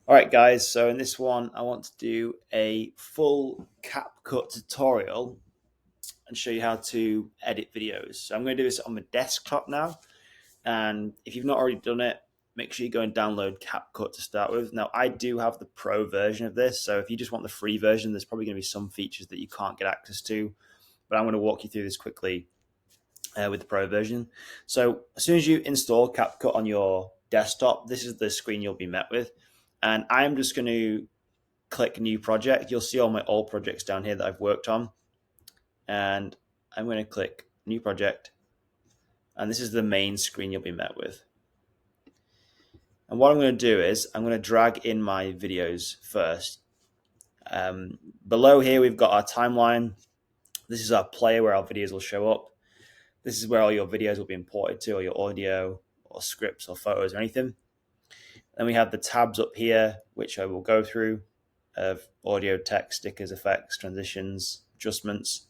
All right, guys, so in this one, I want to do a full CapCut tutorial and show you how to edit videos. So I'm going to do this on my desktop now. And if you've not already done it, make sure you go and download CapCut to start with. Now, I do have the pro version of this. So if you just want the free version, there's probably going to be some features that you can't get access to. But I'm going to walk you through this quickly with the pro version. So as soon as you install CapCut on your desktop, this is the screen you'll be met with. And I'm just going to click new project. You'll see all my old projects down here that I've worked on. And I'm going to click new project. And this is the main screen you'll be met with. And what I'm going to do is I'm going to drag in my videos first. Below here, we've got our timeline. This is our player where our videos will show up. This is where all your videos will be imported to, or your audio, or scripts, or photos, or anything. Then we have the tabs up here, which I will go through, of audio, text, stickers, effects, transitions, adjustments.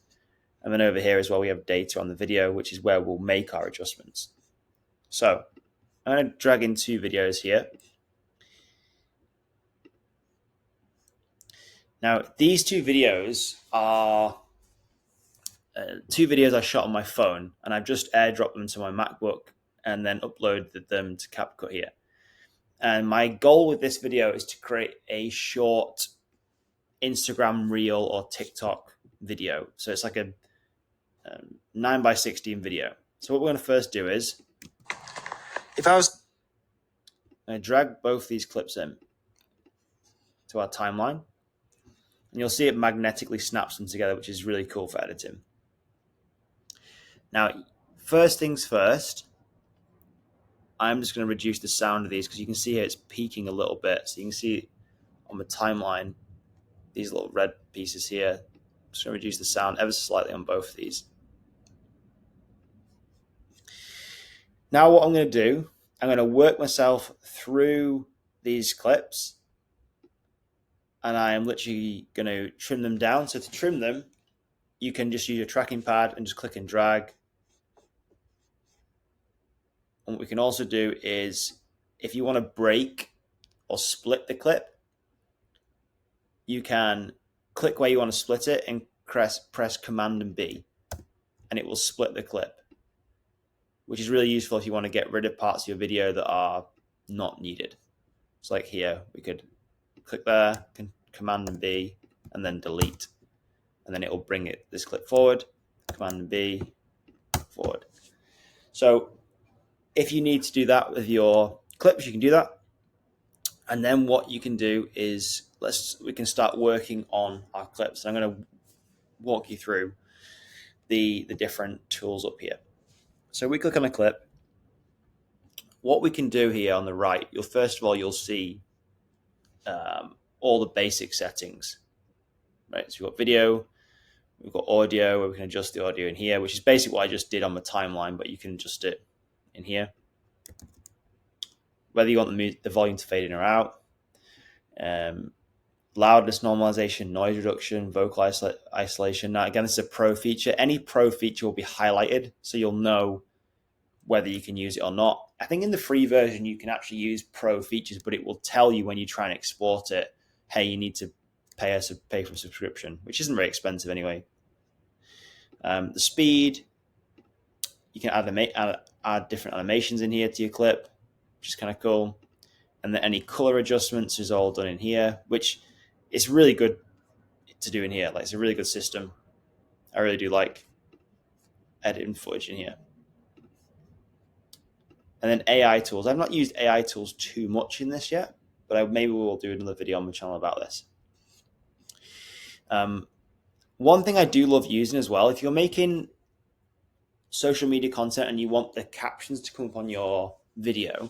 And then over here as well, we have data on the video, which is where we'll make our adjustments. So I'm going to drag in two videos here. Now, these two videos are two videos I shot on my phone, and I've just airdropped them to my MacBook and then uploaded them to CapCut here. And my goal with this video is to create a short Instagram reel or TikTok video. So it's like a 9:16 video. So what we're going to first do is, if I was going to drag both these clips in to our timeline, and you'll see it magnetically snaps them together, which is really cool for editing. Now, first things first, I'm just going to reduce the sound of these because you can see here it's peaking a little bit. So you can see on the timeline, these little red pieces here. I'm just going to reduce the sound ever so slightly on both of these. Now what I'm going to do, I'm going to work myself through these clips, and I am literally going to trim them down. So to trim them, you can just use your tracking pad and just click and drag. And what we can also do is, if you want to break or split the clip, you can click where you want to split it and press Command and B, and it will split the clip, which is really useful if you want to get rid of parts of your video that are not needed. So like here, we could click there, Command and B, and then delete. And then it will bring this clip forward, Command and B, forward. So if you need to do that with your clips, you can do that. And then what you can do is we can start working on our clips. I'm going to walk you through the different tools up here. So we click on a clip. What we can do here on the right, first of all, you'll see all the basic settings. Right, so we've got video, we've got audio, where we can adjust the audio in here, which is basically what I just did on my timeline, but you can adjust it in here. Whether you want the volume to fade in or out, loudness normalization, noise reduction, vocal isolation. Now, again, this is a pro feature. Any pro feature will be highlighted, so you'll know whether you can use it or not. I think in the free version, you can actually use pro features, but it will tell you when you try and export it, hey, you need to pay for a subscription, which isn't very expensive anyway. The speed, you can add different animations in here to your clip, which is kind of cool. And then any color adjustments is all done in here, which is really good to do in here. Like, it's a really good system. I really do like editing footage in here. And then AI tools. I've not used AI tools too much in this yet, but maybe we will do another video on my channel about this. One thing I do love using as well, if you're making social media content and you want the captions to come up on your video,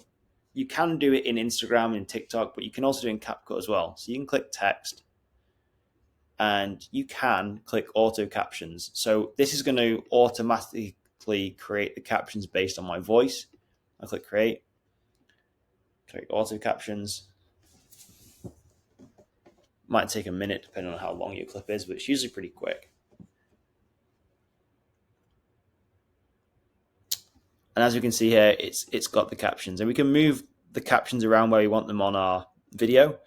you can do it in Instagram and TikTok, but you can also do it in CapCut as well. So you can click text and you can click auto captions. So this is going to automatically create the captions based on my voice. I click create auto captions. Might take a minute depending on how long your clip is, but it's usually pretty quick. And as we can see here, it's got the captions, and we can move the captions around where we want them on our video.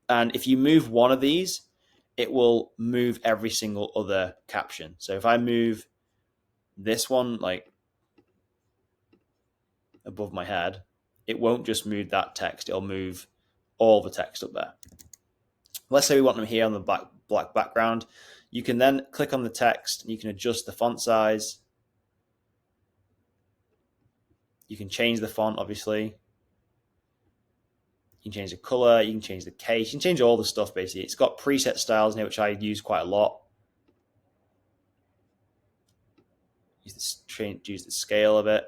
And if you move one of these, it will move every single other caption. So if I move this one like above my head, it won't just move that text, it'll move all the text up there. Let's say we want them here on the black background. You can then click on the text and you can adjust the font size. You can change the font, obviously. You can change the color, you can change the case, you can change all the stuff basically. It's got preset styles in here, which I use quite a lot. Use the scale of it,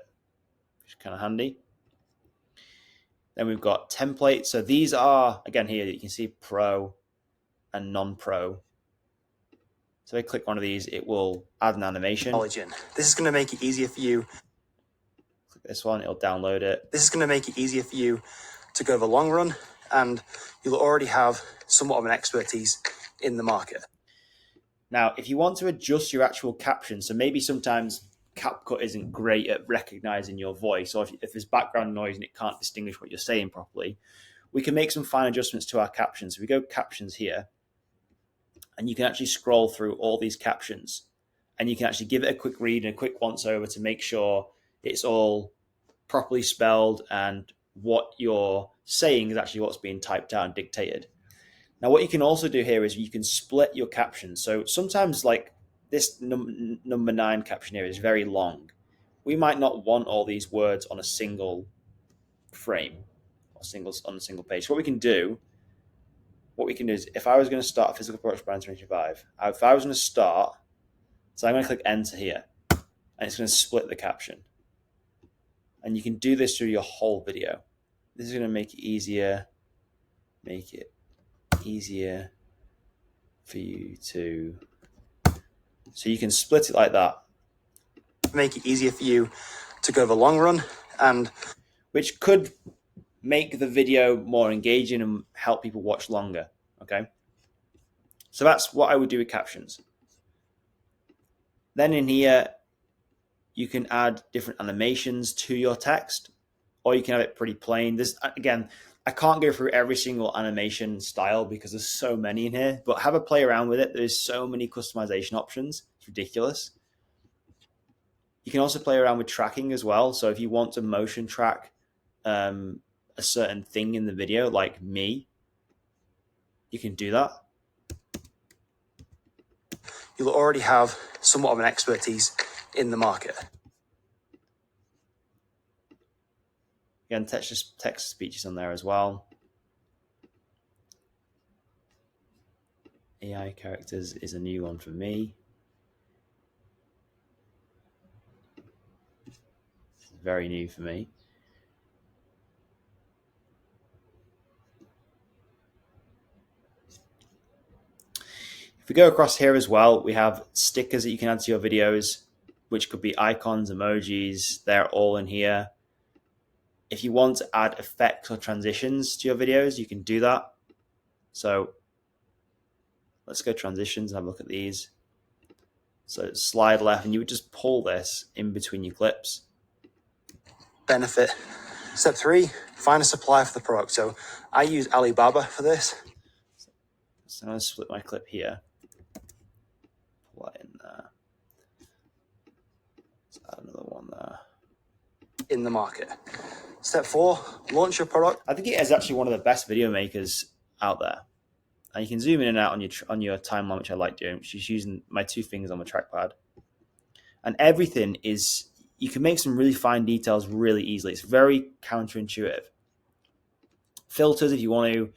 which is kind of handy. Then we've got templates. So these are, again here, you can see pro and non-pro. So if I click one of these, it will add an animation. This is going to make it easier for you. Click this one, it'll download it. This is going to make it easier for you to go the long run, and you'll already have somewhat of an expertise in the market. Now, if you want to adjust your actual caption, so maybe sometimes CapCut isn't great at recognizing your voice, or if there's background noise and it can't distinguish what you're saying properly, we can make some fine adjustments to our captions. So we go captions here, and you can actually scroll through all these captions, and you can actually give it a quick read and a quick once over to make sure it's all properly spelled and what you're saying is actually what's being typed out and dictated. Now, what you can also do here is you can split your captions. So sometimes like this number 9 caption here is very long. We might not want all these words on a single frame or on a single page. So what we can do is if I was going to start Physical Products Brand 2025, if I was going to start, so I'm going to click enter here, and it's going to split the caption. And you can do this through your whole video. This is going to make it easier for you to, so you can split it like that. Make it easier for you to go the long run, and which could make the video more engaging and help people watch longer. Okay. So that's what I would do with captions. Then in here, you can add different animations to your text, or you can have it pretty plain. This, again, I can't go through every single animation style because there's so many in here, but have a play around with it. There's so many customization options. It's ridiculous. You can also play around with tracking as well. So if you want to motion track a certain thing in the video, like me, you can do that. You'll already have somewhat of an expertise in the market. Again, text speeches on there as well. AI characters is a new one for me. It's very new for me. If we go across here as well, we have stickers that you can add to your videos, which could be icons, emojis. They're all in here. If you want to add effects or transitions to your videos, you can do that. So let's go transitions and have a look at these. So slide left, and you would just pull this in between your clips. Benefit. Step 3, find a supplier for the product. So I use Alibaba for this. So I'm going to split my clip here. Pull that in there. Let's add another one there. In the market. Step 4, launch your product. I think it is actually one of the best video makers out there. And you can zoom in and out on your timeline, which I like doing, which is using my 2 fingers on the trackpad. And everything is, you can make some really fine details really easily. It's very counterintuitive. Filters, if you want to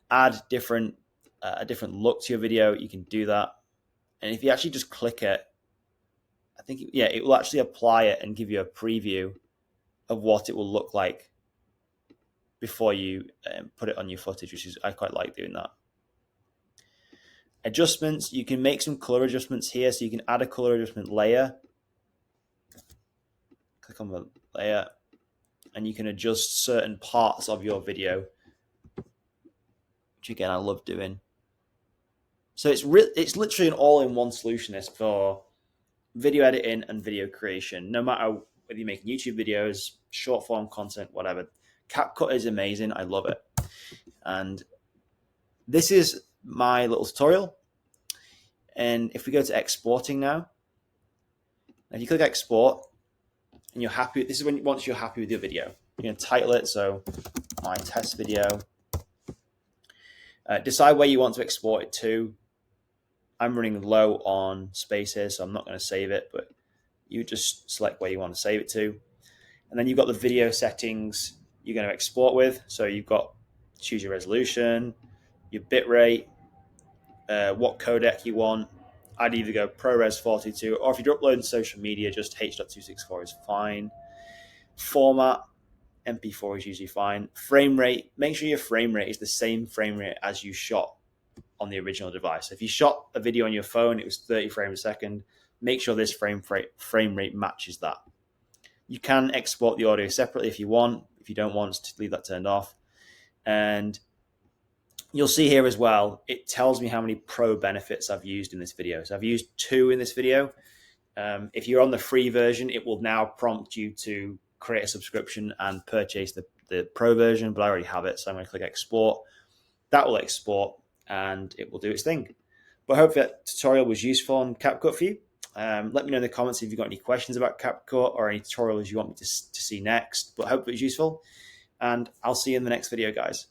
add a different look to your video, you can do that. And if you actually just click it, I think, it will actually apply it and give you a preview of what it will look like before you put it on your footage, which is, I quite like doing that. Adjustments, you can make some color adjustments here. So you can add a color adjustment layer. Click on the layer, and you can adjust certain parts of your video, which again, I love doing. So it's literally an all-in-one solutionist for video editing and video creation, no matter whether you're making YouTube videos, short form content, whatever. CapCut is amazing. I love it. And this is my little tutorial. And if we go to exporting now, if you click export and you're happy, this is when once you're happy with your video, you're going to title it. So my test video. Decide where you want to export it to. I'm running low on space here, so I'm not going to save it, but you just select where you want to save it to. And then you've got the video settings you're going to export with. So you've got choose your resolution, your bitrate, what codec you want. I'd either go ProRes 42, or if you're uploading to social media, just H.264 is fine. Format, MP4 is usually fine. Frame rate, make sure your frame rate is the same frame rate as you shot on the original device. If you shot a video on your phone, it was 30 frames a second, make sure this frame rate matches that. You can export the audio separately if you want. If you don't want to, leave that turned off. And you'll see here as well, it tells me how many pro benefits I've used in this video. So I've used 2 in this video. If you're on the free version, it will now prompt you to create a subscription and purchase the pro version, but I already have it. So I'm going to click export. That will export and it will do its thing. But I hope that tutorial was useful on CapCut for you. Let me know in the comments if you've got any questions about CapCut or any tutorials you want me to see next. But I hope it was useful, and I'll see you in the next video, guys.